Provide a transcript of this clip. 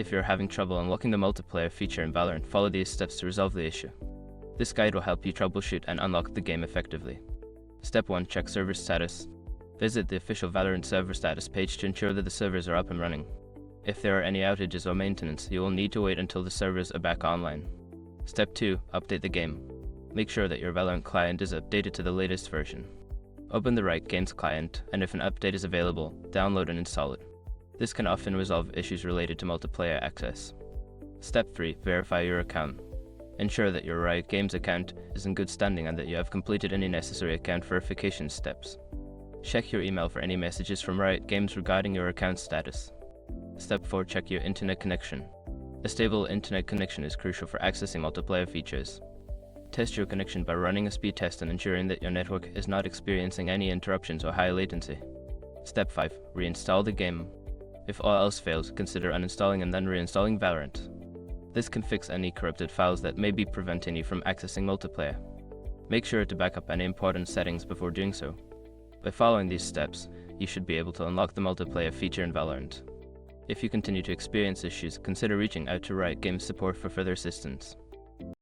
If you're having trouble unlocking the multiplayer feature in Valorant, follow these steps to resolve the issue. This guide will help you troubleshoot and unlock the game effectively. Step 1. Check server status. Visit the official Valorant server status page to ensure that the servers are up and running. If there are any outages or maintenance, you will need to wait until the servers are back online. Step 2. Update the game. Make sure that your Valorant client is updated to the latest version. Open the Riot Games client, and if an update is available, download and install it. This can often resolve issues related to multiplayer access. Step 3. Verify your account. Ensure that your Riot Games account is in good standing and that you have completed any necessary account verification steps. Check your email for any messages from Riot Games regarding your account status. Step 4. Check your internet connection. A stable internet connection is crucial for accessing multiplayer features. Test your connection by running a speed test and ensuring that your network is not experiencing any interruptions or high latency. Step 5. Reinstall the game. If all else fails, consider uninstalling and then reinstalling Valorant. This can fix any corrupted files that may be preventing you from accessing multiplayer. Make sure to back up any important settings before doing so. By following these steps, you should be able to unlock the multiplayer feature in Valorant. If you continue to experience issues, consider reaching out to Riot Games support for further assistance.